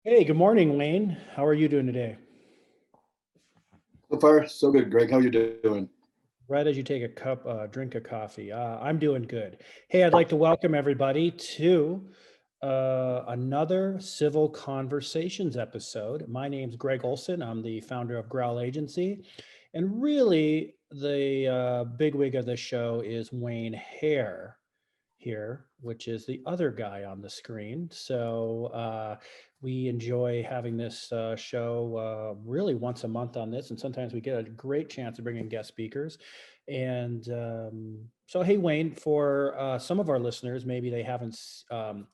Hey, good morning, Wayne. How are you doing today? So far, so good, Greg. How you doing? Right as you take a drink of coffee. I'm doing good. Hey, I'd like to welcome everybody to another Civil Conversations episode. My name's Greg Olson. I'm the founder of GROWL Agency. And really, the bigwig of the show is Wayne Hare here, which is the other guy on the screen. So we enjoy having this show really once a month on this, and sometimes we get a great chance to bring in guest speakers. And so, hey, Wayne, for some of our listeners, maybe they haven't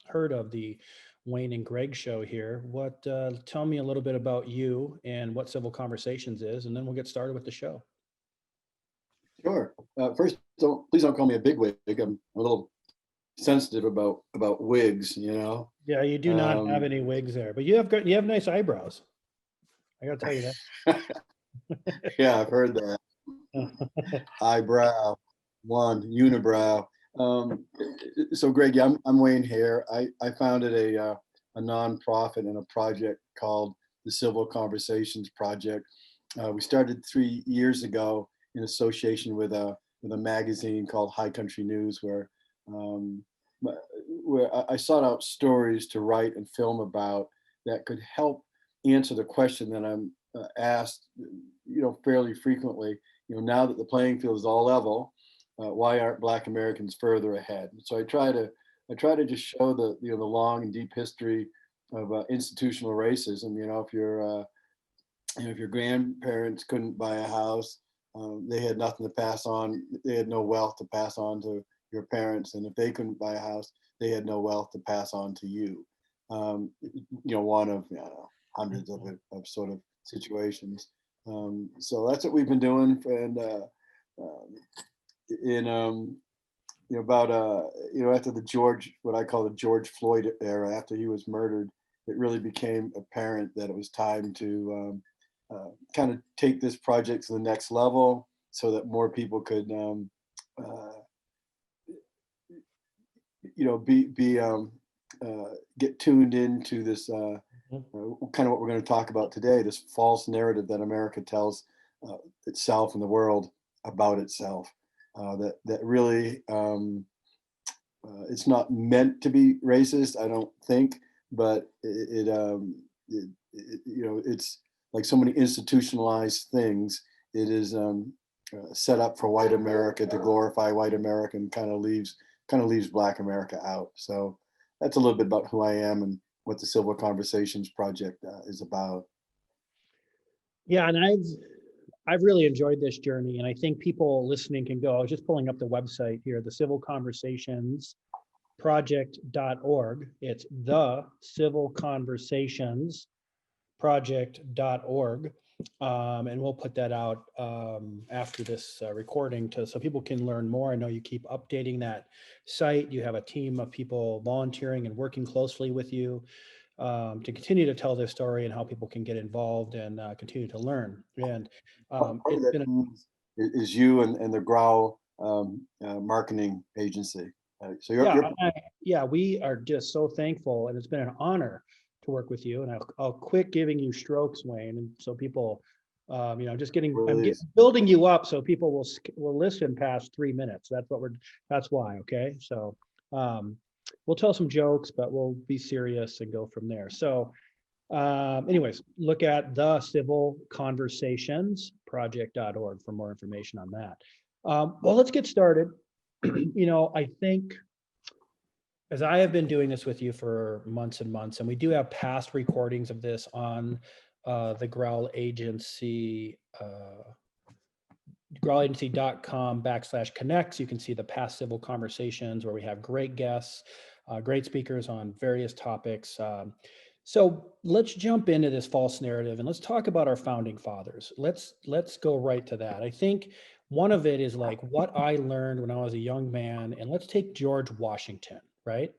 heard of the Wayne and Greg show here. What tell me a little bit about you and what Civil Conversations is, and then we'll get started with the show. Sure. First, please don't call me a bigwig. I'm a little sensitive about wigs. Yeah, you do not have Um, any wigs there, but you have nice eyebrows. I got to tell you yeah, I've heard that. that. Eyebrow, one unibrow. Um, so, Greg, yeah, I'm Wayne Hare. I founded a nonprofit and a project called the Civil Conversations Project. We started 3 years ago in association with a magazine called High Country News, um, where I sought out stories to write and film about that could help answer the question that I'm asked, fairly frequently. Now that the playing field is all level, why aren't Black Americans further ahead? So I try to just show the long and deep history of institutional racism. If your grandparents couldn't buy a house, they had nothing to pass on. They had no wealth to pass on to your parents, and if they couldn't buy a house, they had no wealth to pass on to you. One of hundreds of sort of situations. So that's what we've been doing, and um, in about after the what I call the George Floyd era, after he was murdered, it really became apparent that it was time to kind of take this project to the next level so that more people could uh, be get tuned into this kind of what we're going to talk about today, this false narrative that America tells itself and the world about itself, that really it's not meant to be racist, I don't think, but it's like so many institutionalized things. It is set up for white America to glorify white America and kind of leaves Black America out. So that's a little bit about who I am and what the Civil Conversations Project is about. Yeah, and I've really enjoyed this journey, and I think people listening can go. I was just pulling up the website here, the Civil Conversations Project.org. It's the Civil Conversations Project.org. And we'll put that out after this recording so people can learn more. I know you keep updating that site. You have a team of people volunteering and working closely with you to continue to tell their story and how people can get involved and continue to learn. And Part of it's that been, team is you and the GROWL marketing agency. So yeah, you're yeah, we are just so thankful, and it's been an honor to work with you. And I'll quit giving you strokes, Wayne, and so people, just released. building you up so people will listen past 3 minutes. That's why. Okay, so um, we'll tell some jokes, but we'll be serious and go from there. So, anyways, look at the Civil Conversations Project.org for more information on that. Well, let's get started. I think as I have been doing this with you for months and months, and we do have past recordings of this on the GROWL Agency, growlagency.com/connects. You can see the past civil conversations where we have great guests, great speakers on various topics. So let's jump into this false narrative and let's talk about our founding fathers. Let's go right to that. I think one of it is like what I learned when I was a young man, and let's take George Washington, right?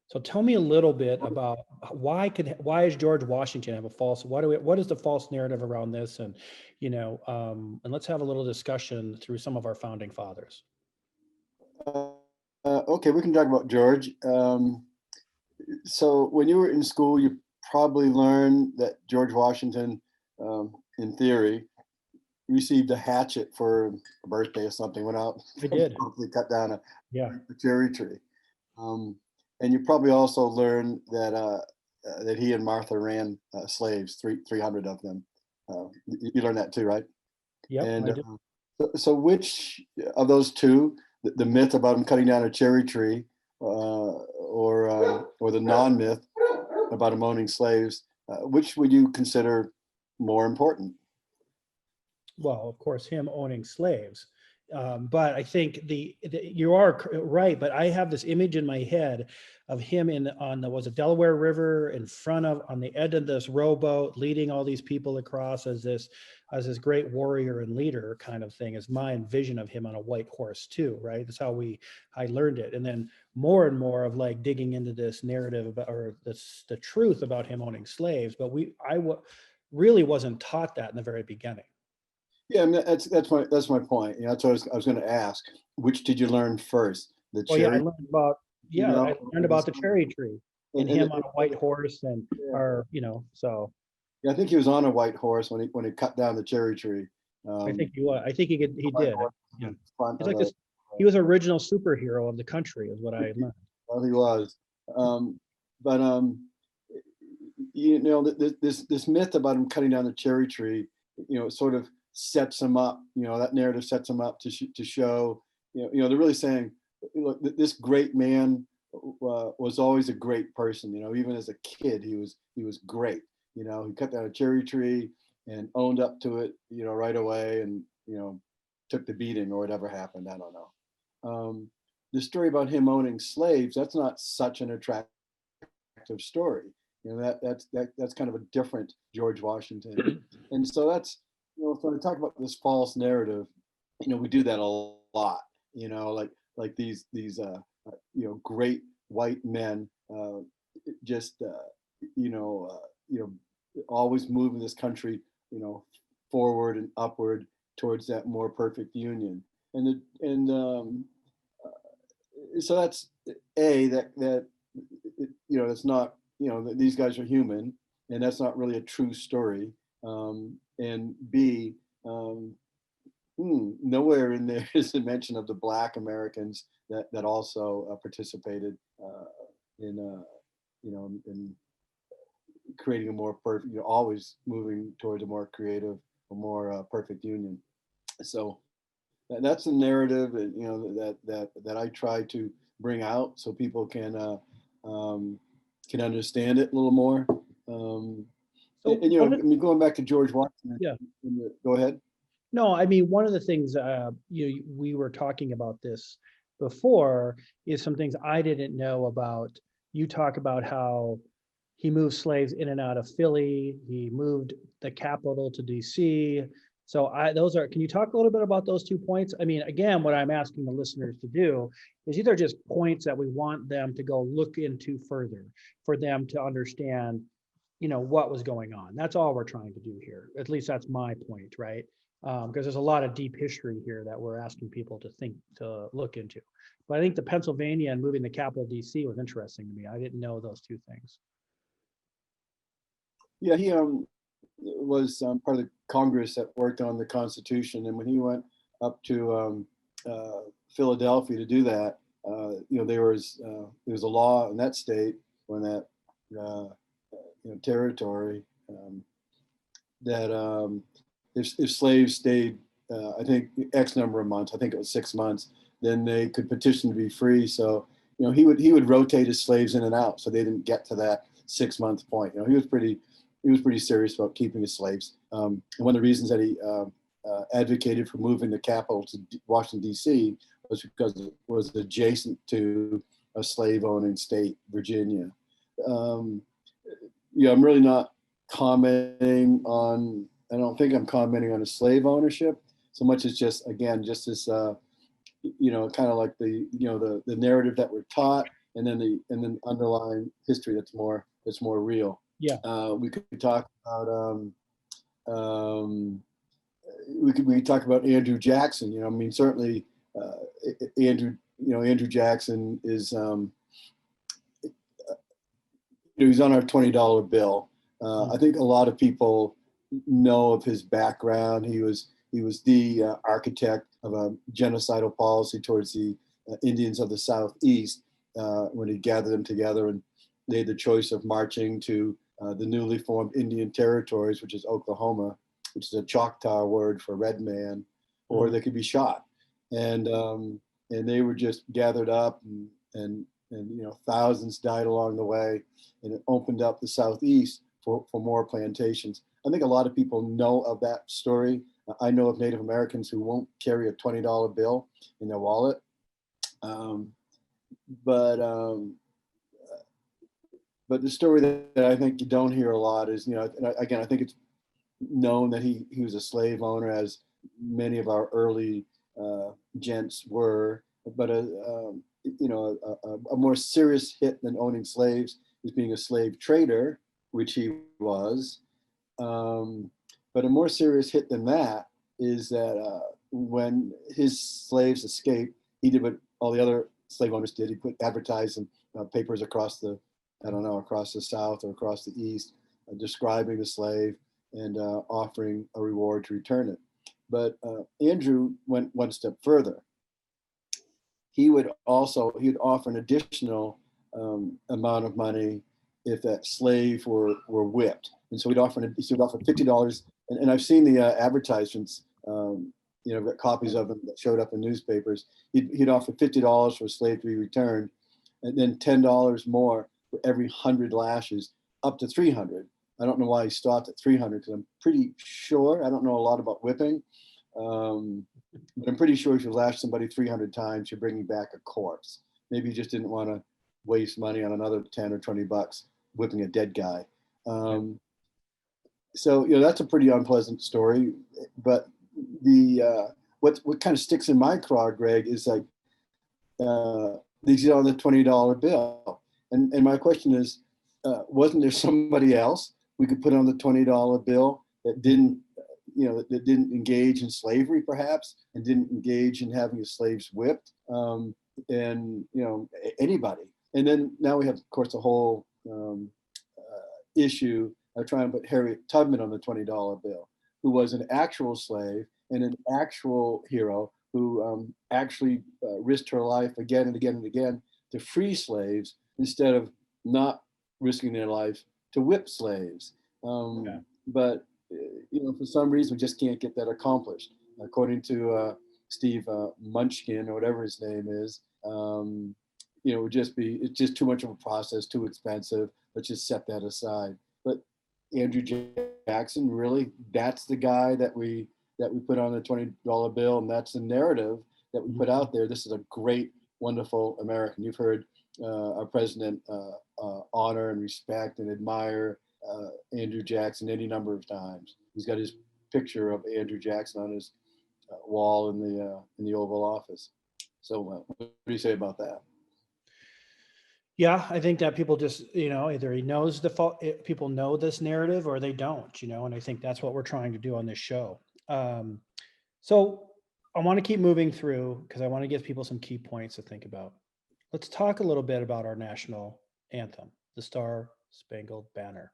So tell me a little bit about why is George Washington have a false what is the false narrative around this, and and let's have a little discussion through some of our founding fathers. Uh, okay, we can talk about George. So when you were in school, you probably learn that George Washington, in theory, received a hatchet for a birthday or something, went out I did. and cut down Yeah. a cherry tree. And you probably also learn that he and Martha ran slaves, 300 of them. You learned that too, right? Yep. And I did. so which of those two, the myth about him cutting down a cherry tree, or the non-myth about him owning slaves, which would you consider more important? Well, of course, him owning slaves. But I think you are right. But I have this image in my head of him on the Delaware River in front of on the edge of this rowboat, leading all these people across as this great warrior and leader kind of thing. Is my vision of him on a white horse too, right? That's how I learned it, and then more and more of like digging into this narrative about or the truth about him owning slaves. But really wasn't taught that in the very beginning. Yeah, I mean, that's my point. That's what I was going to ask. Which did you learn first? The Well, yeah, I cherry, learned about I learned or the about the stone? cherry tree and And him on a white horse yeah. so Yeah, I think he was on a white horse when he cut down the cherry tree. I think Um, I think he the white did. horse Yeah. in front He's of like this, he was original superhero of the country is what I learned. well, he was. Um, but this myth about him cutting down the cherry tree, sort of sets him up. That narrative sets him up to show. They're really saying, look, this great man was always a great person. Even as a kid, he was great. He cut down a cherry tree and owned up to it, right away, and took the beating or whatever happened. I don't know. The story about him owning slaves, that's not such an attractive story. That's kind of a different George Washington. And so that's, when we talk about this false narrative, we do that a lot, like great white men, just, always moving this country, forward and upward towards that more perfect union. So that's it's not, that these guys are human, and that's not really a true story. And B, nowhere in there is a mention of the Black Americans that also participated in in creating a more perfect, always moving towards a more creative, a more perfect union. So that's the narrative, that I try to bring out so people can understand it a little more. So I mean, going back to George Washington. yeah. Go ahead. No, I mean, one of the things we were talking about this before is some things I didn't know about. You talk about how he moved slaves in and out of Philly. He moved the capital to DC. So can you talk a little bit about those 2 points? I mean, again, what I'm asking the listeners to do is these are just points that we want them to go look into further for them to understand, what was going on. That's all we're trying to do here. At least that's my point, right? Because there's a lot of deep history here that we're asking people to look into. But I think the Pennsylvania and moving the capital DC was interesting to me. I didn't know those 2 things. Yeah, he was part of the Congress that worked on the Constitution, and when he went up to Philadelphia to do that, there was a law in that state, when that territory, that if slaves stayed, I think X number of months, I think it was 6 months, then they could petition to be free. So he would rotate his slaves in and out, so they didn't get to that 6 month point. He was pretty serious about keeping his slaves. And one of the reasons that he advocated for moving the capital to Washington, D.C. was because it was adjacent to a slave-owning state, Virginia. I'm really not commenting on, I don't think I'm commenting on a slave ownership so much as just this, kind of like the narrative that we're taught, and then underlying history that's more real. Yeah. We could talk about we could talk about Andrew Jackson. I mean, certainly Andrew Jackson is he's on our $20 bill. I think a lot of people know of his background. He was the architect of a genocidal policy towards the Indians of the Southeast when he gathered them together and made the choice of marching to the newly formed Indian territories, which is Oklahoma, which is a Choctaw word for red man, or they could be shot. And they were just gathered up, and thousands died along the way, and it opened up the Southeast for more plantations. I think a lot of people know of that story. I know of Native Americans who won't carry a $20 bill in their wallet. But the story that I think you don't hear a lot is, again, I think it's known that he was a slave owner, as many of our early gents were. But a more serious hit than owning slaves is being a slave trader, which he was. But a more serious hit than that is that when his slaves escaped, he did what all the other slave owners did. He put advertised in papers across the South or across the East, describing the slave and offering a reward to return it. But Andrew went one step further. He would offer an additional amount of money if that slave were whipped. And so he'd offer $50. And I've seen the advertisements, I've got copies of them that showed up in newspapers. He'd offer $50 for a slave to be returned, and then $10 more for every 100 lashes, up to 300. I don't know why he stopped at 300, because I'm pretty sure, I don't know a lot about whipping, but I'm pretty sure if you lash somebody 300 times, you're bringing back a corpse. Maybe he just didn't want to waste money on another 10 or 20 bucks whipping a dead guy. So that's a pretty unpleasant story. But the what kind of sticks in my craw, Greg, is like these on the $20 bill. And my question is, wasn't there somebody else we could put on the $20 bill that didn't engage in slavery, perhaps, and didn't engage in having his slaves whipped, and anybody? And then now we have, of course, the whole issue of trying to put Harriet Tubman on the $20 bill, who was an actual slave and an actual hero who actually risked her life again and again and again to free slaves instead of not risking their life to whip slaves. But for some reason, we just can't get that accomplished. According to Steve Munchkin, or whatever his name is, it's just too much of a process, too expensive. Let's just set that aside. But Andrew Jackson, really, that's the guy that we put on the $20 bill, and that's the narrative that we put out there. This is a great, wonderful American. You've heard our president honor and respect and admire Andrew Jackson any number of times. He's got his picture of Andrew Jackson on his wall in the Oval Office. So what do you say about that? Yeah, I think that people just, either he knows people know this narrative or they don't, and I think that's what we're trying to do on this show. So I want to keep moving through because I want to give people some key points to think about. Let's talk a little bit about our national anthem, the Star Spangled Banner,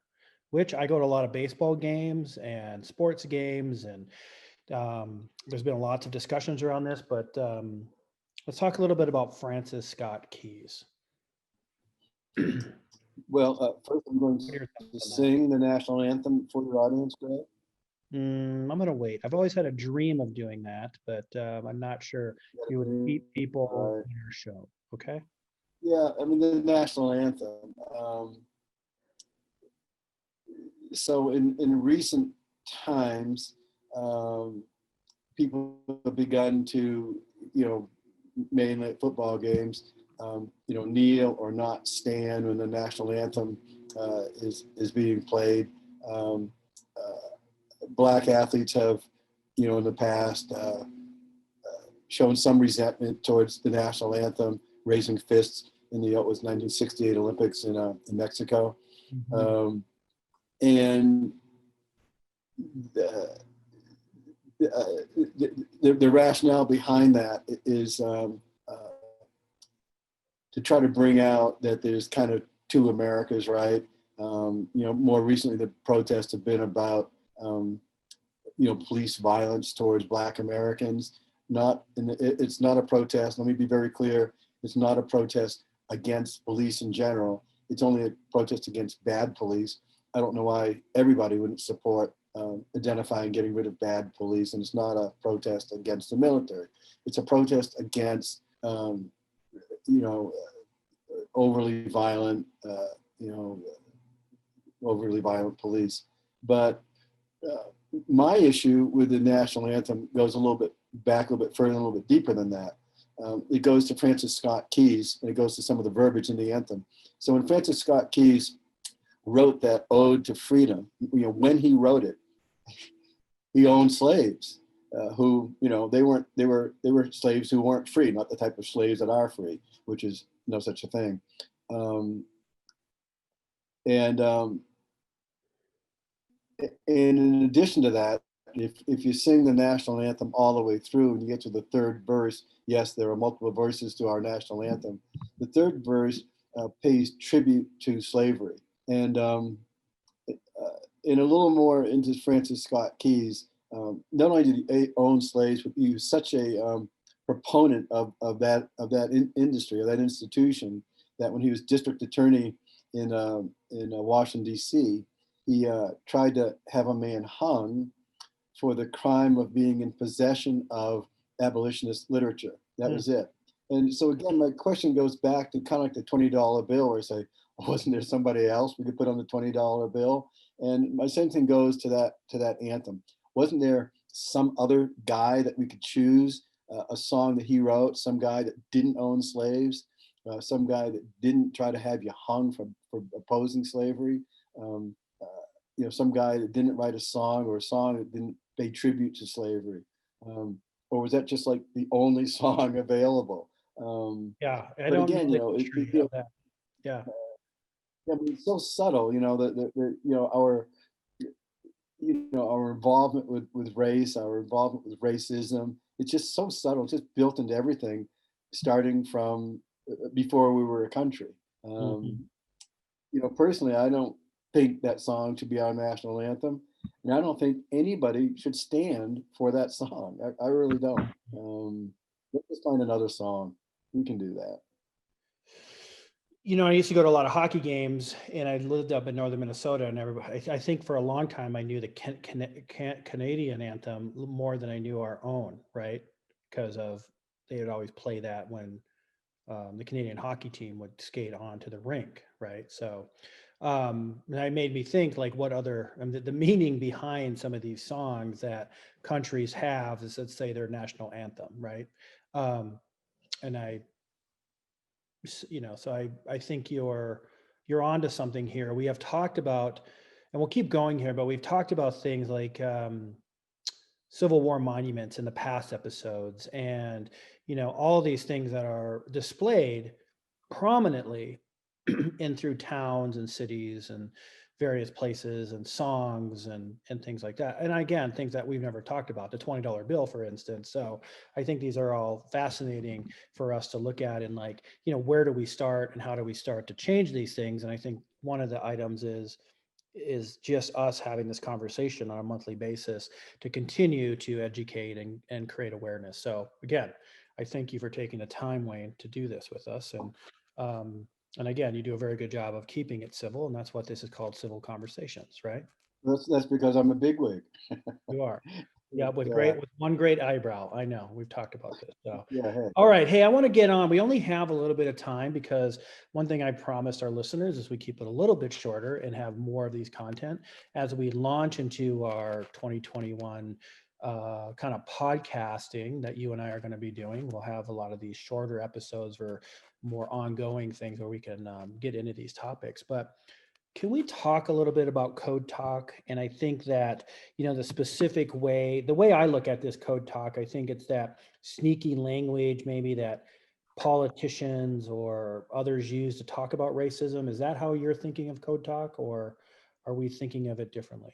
which I go to a lot of baseball games and sports games, and there's been lots of discussions around this, but let's talk a little bit about Francis Scott Key's. Well, first I'm going to sing the national anthem for your audience, Greg. I'm going to wait. I've always had a dream of doing that, but I'm not sure you would beat people on your show. Okay. Yeah, I mean, the national anthem. So in recent times, people have begun to, mainly at football games, kneel or not stand when the national anthem is being played. Black athletes have, in the past, shown some resentment towards the national anthem, raising fists in the 1968 Olympics in Mexico. Mm-hmm. And the rationale behind that is to try to bring out that there's kind of two Americas, right? More recently, the protests have been about, police violence towards Black Americans. It's not a protest. Let me be very clear. It's not a protest against police in general. It's only a protest against bad police. I don't know why everybody wouldn't support identifying getting rid of bad police. And it's not a protest against the military. It's a protest against, overly violent, overly violent police. But my issue with the national anthem goes a little bit back, a little bit further, a little bit deeper than that. It goes to Francis Scott Keyes, and it goes to some of the verbiage in the anthem. So when Francis Scott Keyes wrote that ode to freedom, when he wrote it, he owned slaves who, they were slaves who weren't free, not the type of slaves that are free, which is no such a thing. And in addition to that, if you sing the national anthem all the way through and you get to the third verse, yes, there are multiple verses to our national anthem. The third verse pays tribute to slavery. And in a little more into Francis Scott Keyes, not only did he own slaves, but he was such a proponent of that industry, of that institution, that when he was district attorney in Washington, D.C., he tried to have a man hung for the crime of being in possession of abolitionist literature. That was it. And so again, my question goes back to kind of like the $20 bill, where I say, wasn't there somebody else we could put on the $20 bill? And my same thing goes to that anthem. Wasn't there some other guy that we could choose, a song that he wrote, some guy that didn't own slaves, some guy that didn't try to have you hung for opposing slavery? Some guy that didn't write a song, or a song that didn't pay tribute to slavery, or was that just like the only song available? Yeah, I but don't again, know the history of that. Yeah, I mean, it's so subtle, our involvement with race, our involvement with racism. It's just so subtle, it's just built into everything, starting from before we were a country. Personally, I don't think that song should be our national anthem, and I don't think anybody should stand for that song. I really don't. Let's just find another song. We can do that. I used to go to a lot of hockey games, and I lived up in northern Minnesota, and everybody, I think for a long time, I knew the Canadian anthem more than I knew our own, right? Because they would always play that when the Canadian hockey team would skate onto the rink, right? So that made me think, like, what other, the meaning behind some of these songs that countries have is, let's say, their national anthem, right? And so I think you're onto something here. We have talked about, and we'll keep going here, but we've talked about things like Civil War monuments in the past episodes, and all these things that are displayed prominently in through towns and cities and various places, and songs and things like that. And again, things that we've never talked about, the $20 bill, for instance. So I think these are all fascinating for us to look at, and, like, where do we start and how do we start to change these things? And I think one of the items is just us having this conversation on a monthly basis to continue to educate and create awareness. So again, I thank you for taking the time, Wayne, to do this with us. And again, you do a very good job of keeping it civil, and that's what this is called, Civil Conversations, right? That's because I'm a bigwig. You are. Yeah, with Yeah. one great eyebrow. I know, we've talked about this. So Yeah. Hey. all right. Hey, I want to get on. We only have a little bit of time, because one thing I promised our listeners is we keep it a little bit shorter and have more of these content as we launch into our 2021 kind of podcasting that you and I are going to be doing. We'll have a lot of these shorter episodes for more ongoing things where we can get into these topics. But can we talk a little bit about code talk? And I think that, the specific way, the way I look at this code talk, I think it's that sneaky language maybe that politicians or others use to talk about racism. Is that how you're thinking of code talk, or are we thinking of it differently?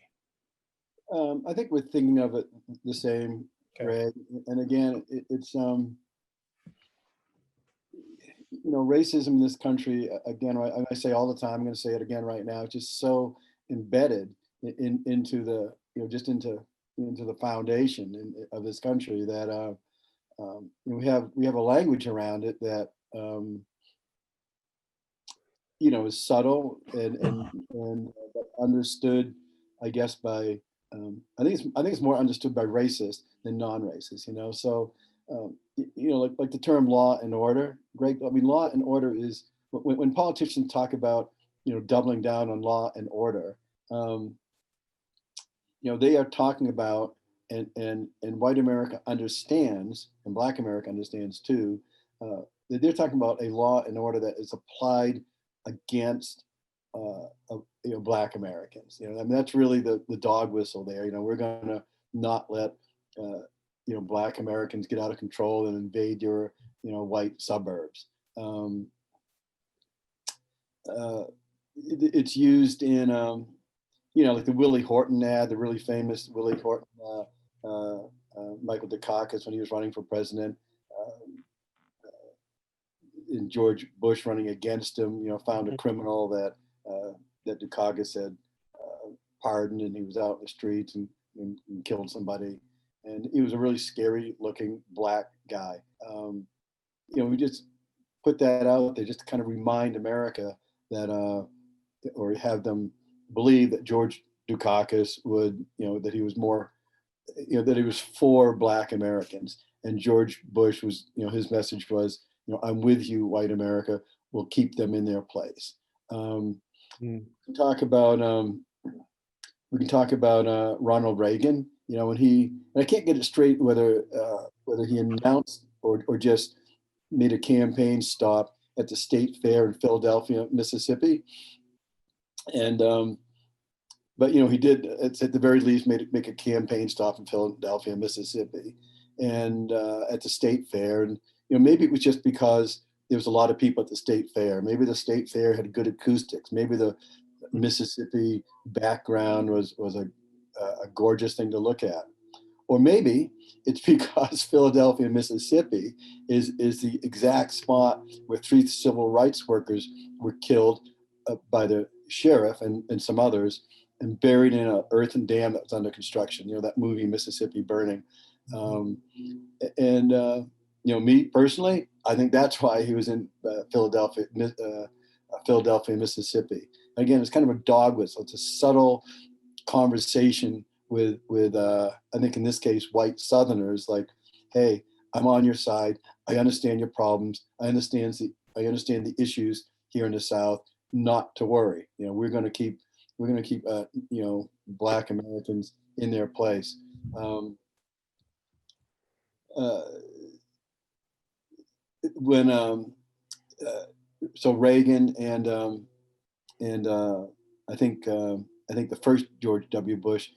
I think we're thinking of it the same, Okay. Greg. And again, racism in this country, again, I say all the time, I'm going to say it again right now, it's just so embedded into the, just into the foundation of this country that we have a language around it that is subtle and understood, I guess, by I think it's more understood by racists than non-racists. So like the term law and order, Greg. I mean, law and order is when politicians talk about doubling down on law and order. They are talking about, and white America understands, and Black America understands too, that they're talking about a law and order that is applied against Black Americans. I mean, that's really the dog whistle there. We're going to not let Black Americans get out of control and invade your white suburbs. It's used in like the Willie Horton ad, the really famous Willie Horton, Michael Dukakis when he was running for president, and George Bush running against him, found a criminal that Dukakis had pardoned, and he was out in the streets and killed somebody. And he was a really scary looking Black guy. We just put that out there just to kind of remind America that, or have them believe that George Dukakis would, that he was more, that he was for Black Americans. And George Bush was, his message was, I'm with you, white America. We'll keep them in their place. We can talk about Ronald Reagan. When and I can't get it straight whether he announced or just made a campaign stop at the state fair in Philadelphia, Mississippi. And but he did, it's at the very least make a campaign stop in Philadelphia, Mississippi, and at the state fair. And maybe it was just because there was a lot of people at the state fair. Maybe the state fair had good acoustics. Maybe the Mississippi background was a gorgeous thing to look at. Or maybe it's because Philadelphia, Mississippi is the exact spot where 3 civil rights workers were killed by the sheriff and some others, and buried in an earthen dam that was under construction. That movie Mississippi Burning. Me personally, I think that's why he was in Philadelphia, Mississippi. Again, it's kind of a dog whistle. It's a subtle conversation with I think in this case, white Southerners, like, hey, I'm on your side. I understand your problems. I understand the issues here in the South. Not to worry. We're going to keep Black Americans in their place. So Reagan and I think the first George W. Bush,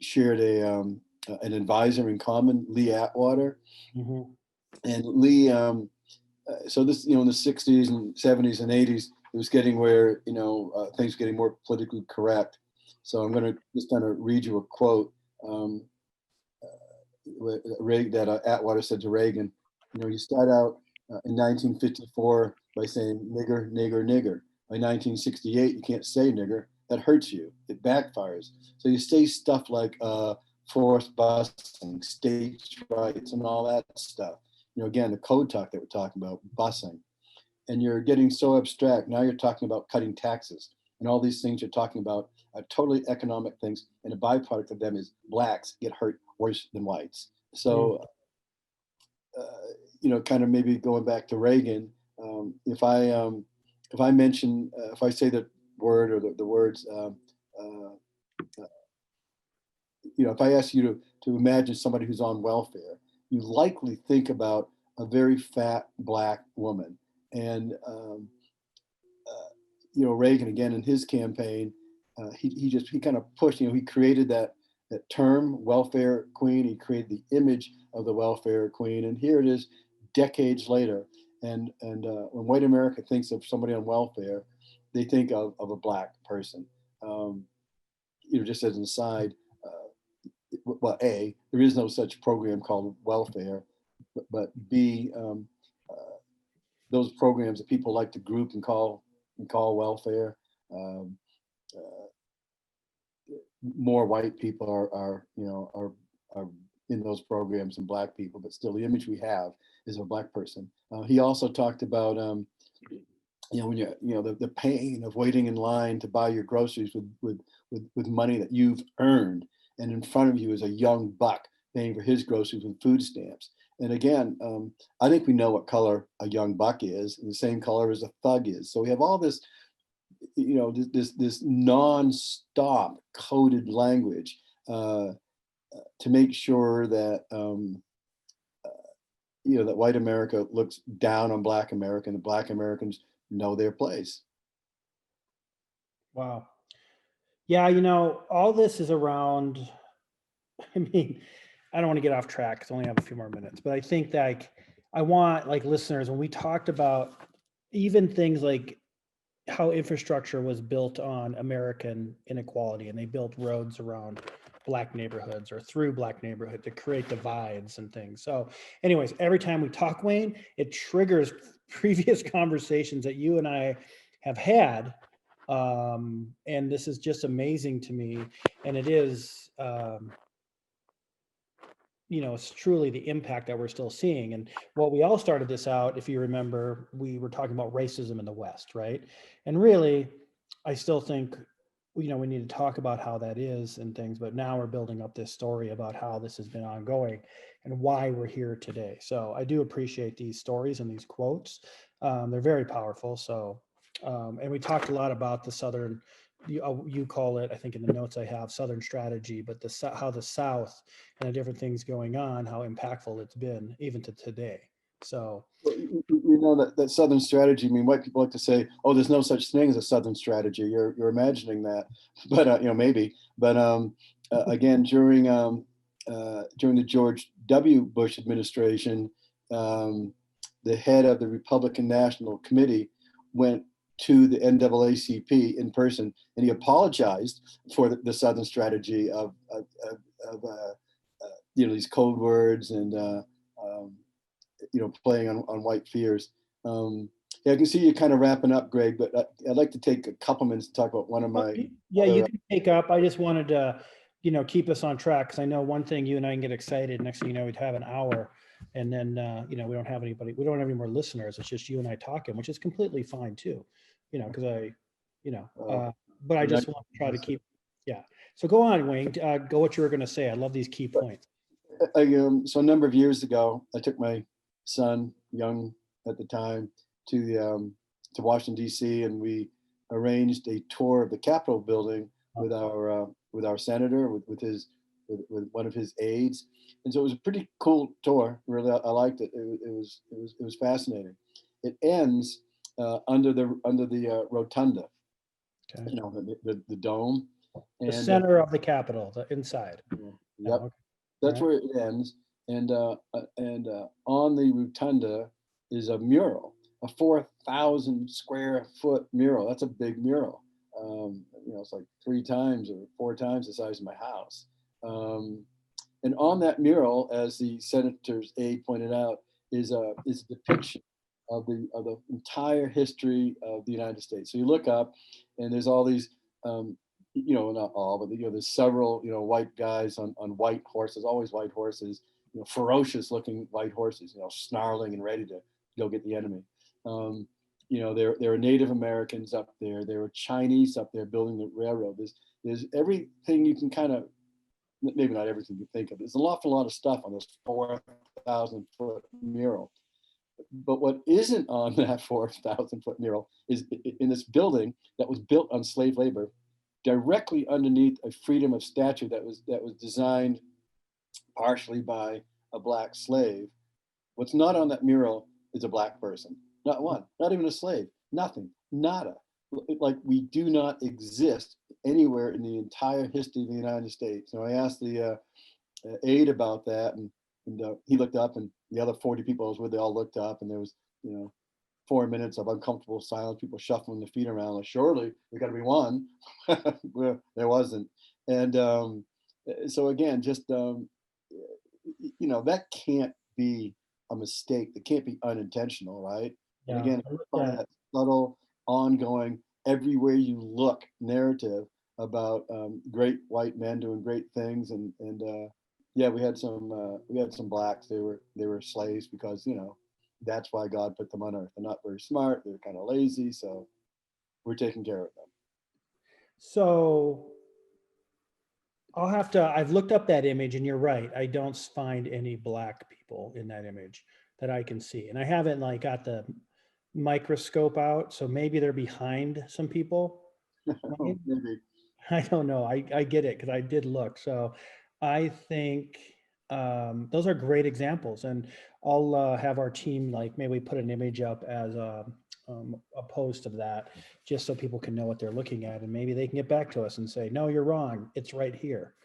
shared an advisor in common, Lee Atwater. And Lee, so this, in the 60s and 70s and 80s, it was getting where, things were getting more politically correct. So I'm going to just kind of read you a quote that Atwater said to Reagan. You start out in 1954 by saying nigger, nigger, nigger. By 1968, you can't say nigger. That hurts you. It backfires. So you say stuff like forced busing, states' rights, and all that stuff. Again, the code talk that we're talking about, busing. And you're getting so abstract. Now you're talking about cutting taxes. And all these things you're talking about are totally economic things. And a byproduct of them is Blacks get hurt worse than whites. So, kind of maybe going back to Reagan, if I mention, if I say the word or the words, if I ask you to imagine somebody who's on welfare, you likely think about a very fat Black woman. And, Reagan, again, in his campaign, he kind of pushed, he created that term, welfare queen. He created the image of the welfare queen. And here it is decades later. And when white America thinks of somebody on welfare, they think of a Black person. Just as an aside, well, A, there is no such program called welfare, but B, those programs that people like to group and call welfare. Um, More white people are in those programs than black people, but still the image we have is a black person. He also talked about when the pain of waiting in line to buy your groceries with money that you've earned, and in front of you is a young buck paying for his groceries with food stamps. And again, I think we know what color a young buck is, and the same color as a thug is. So we have all this, this non-stop coded language to make sure that that white America looks down on black America, and the black Americans know their place. Wow. Yeah, all this is around, I mean, I don't want to get off track because I only have a few more minutes, but I think that I want listeners, when we talked about even things like how infrastructure was built on American inequality, and they built roads around black neighborhoods or through black neighborhood to create divides and things. So anyways, every time we talk, Wayne, it triggers previous conversations that you and I have had. And this is just amazing to me. And it is, it's truly the impact that we're still seeing. And what we all started this out, if you remember, we were talking about racism in the West, right? And really, I still think, we need to talk about how that is and things, but now we're building up this story about how this has been ongoing and why we're here today. So I do appreciate these stories and these quotes. They're very powerful. So, and we talked a lot about the Southern, you call it, I think in the notes I have, Southern strategy, but how the South and the different things going on, how impactful it's been even to today. So, that Southern strategy. I mean, white people like to say, "Oh, there's no such thing as a Southern strategy." You're imagining that, but maybe. But again, during the George W. Bush administration, the head of the Republican National Committee went to the NAACP in person, and he apologized for the Southern strategy of these code words and playing on white fears. Yeah, I can see you kind of wrapping up, Greg, but I'd like to take a couple minutes to talk about one of my. Yeah, you can take up. I just wanted to, keep us on track, because I know one thing, you and I can get excited. Next thing you know, we'd have an hour, and then we don't have anybody. We don't have any more listeners. It's just you and I talking, which is completely fine too. Because but I just want to try to keep. Yeah. So go on, Wayne. Go what you were going to say. I love these key points. So a number of years ago, I took my son, young at the time, to Washington D.C., and we arranged a tour of the Capitol building with our senator, with one of his aides, and so it was a pretty cool tour. Really, I liked it. It was fascinating. It ends under the rotunda, Okay. the dome, the center of the Capitol, the inside. Yep. Oh, okay. That's right. Where it ends, and on the rotunda is a mural, a 4,000 square foot mural. That's a big mural. It's like 3 times or 4 times the size of my house. And on that mural, as the senator's aide pointed out, is a depiction of the entire history of the United States. So you look up, and there's all these. Not all, but there's several, white guys on white horses, always white horses, ferocious looking white horses, snarling and ready to go get the enemy. There are Native Americans up there. There are Chinese up there building the railroad. There's everything you can kind of, maybe not everything you think of. There's an awful lot of stuff on this 4,000 foot mural. But what isn't on that 4,000 foot mural is in this building that was built on slave labor, directly underneath a freedom of statue that was designed partially by a black slave. What's not on that mural is a black person. Not one, not even a slave, nothing, nada. Like, we do not exist anywhere in the entire history of the United States. So I asked the aide about that, and he looked up, and the other 40 people I was with, they all looked up, and there was, 4 minutes of uncomfortable silence, people shuffling their feet around. Like, surely there got to be one. Well, there wasn't. And so again, just that can't be a mistake. It can't be unintentional, right? And Yeah. again, I looked by at that subtle, ongoing, everywhere you look narrative about great white men doing great things, and yeah, we had some blacks. They were slaves because that's why God put them on earth. They're not very smart. They're kind of lazy, so we're taking care of them. So I've looked up that image and you're right. I don't find any black people in that image that I can see. And I haven't like got the microscope out. So maybe they're behind some people. Wayne? Maybe. I don't know. I get it because I did look. So I think those are great examples. And I'll have our team, like maybe put an image up as a post of that, just so people can know what they're looking at. And maybe they can get back to us and say, no, you're wrong. It's right here.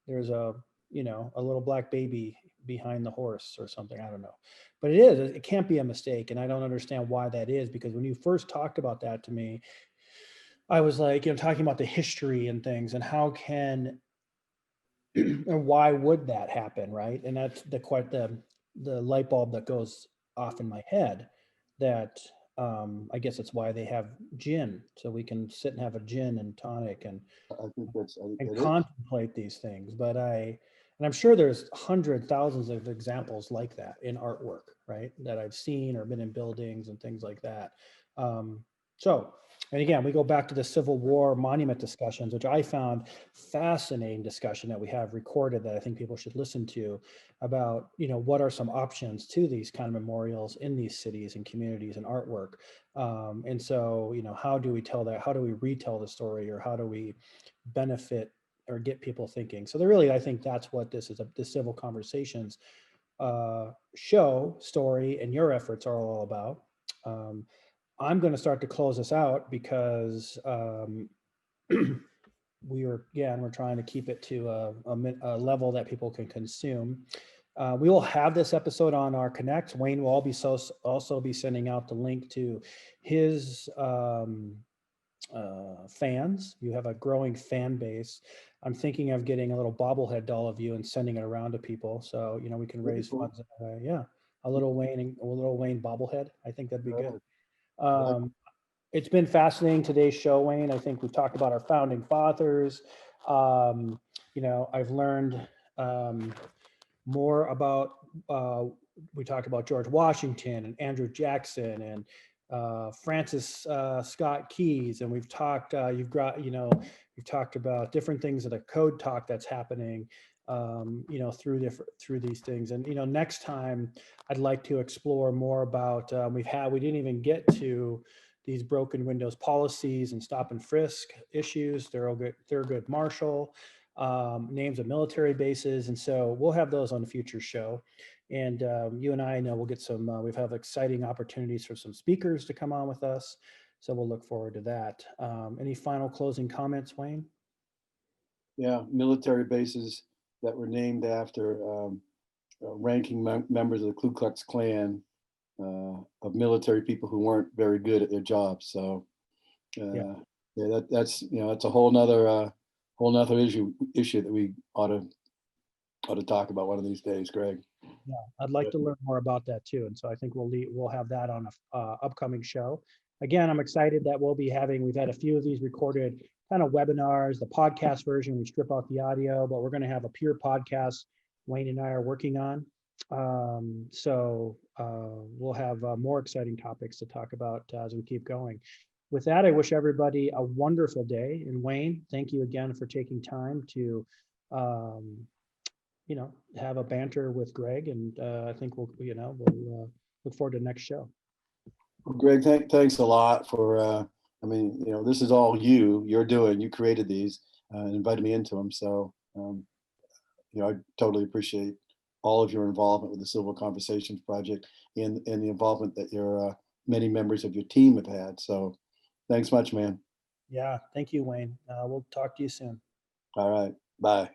There's a little black baby behind the horse or something. I don't know. But it can't be a mistake. And I don't understand why that is, because when you first talked about that to me, I was like, talking about the history and things and how can and why would that happen, right? And that's the light bulb that goes off in my head that I guess it's why they have gin, so we can sit and have a gin and tonic I think and that is. contemplate these things. And I'm sure there's thousands of examples like that in artwork, right? That I've seen or been in buildings and things like that. Um, so, and again, we go back to the Civil War monument discussions, which I found fascinating discussion that we have recorded that I think people should listen to about, what are some options to these kind of memorials in these cities and communities and artwork. And so, how do we tell that? How do we retell the story, or how do we benefit or get people thinking? So I think that's what this is, the Civil Conversations show story and your efforts are all about. I'm going to start to close this out because we're trying to keep it to a level that people can consume. We will have this episode on our Connect. Wayne will also be sending out the link to his fans. You have a growing fan base. I'm thinking of getting a little bobblehead doll of you and sending it around to people, so we can That'd be raise cool. funds. Yeah, a little Wayne bobblehead. I think that'd be good. Like, It's been fascinating today's show, Wayne. I think we've talked about our founding fathers. I've learned more about, we talked about George Washington and Andrew Jackson and Francis Scott Keys. And we've talked, you've talked about different things of the code talk that's happening, through these things. And, next time I'd like to explore more about, we didn't even get to these broken windows policies and stop and frisk issues, Thurgood Marshall, names of military bases. And so we'll have those on a future show. And you and I know we'll get we've have exciting opportunities for some speakers to come on with us. So we'll look forward to that. Any final closing comments, Wayne? yeah, military bases that were named after ranking members of the Ku Klux Klan, of military people who weren't very good at their jobs. So Yeah. yeah, that's a whole nother issue that we ought to talk about one of these days, Greg. Yeah, I'd like to learn more about that too. And so I think we'll have that on a upcoming show. Again, I'm excited that we've had a few of these recorded kind of webinars, the podcast version, we strip out the audio, but we're going to have a pure podcast Wayne and I are working on. We'll have more exciting topics to talk about as we keep going. With that, I wish everybody a wonderful day. And Wayne, thank you again for taking time to have a banter with Greg, and I think we'll look forward to the next show. Well, Greg, thanks a lot for. This is all you're doing. You created these and invited me into them. So, I totally appreciate all of your involvement with the Civil Conversations Project and the involvement that your many members of your team have had. So, thanks much, man. Yeah, thank you, Wayne. We'll talk to you soon. All right, bye.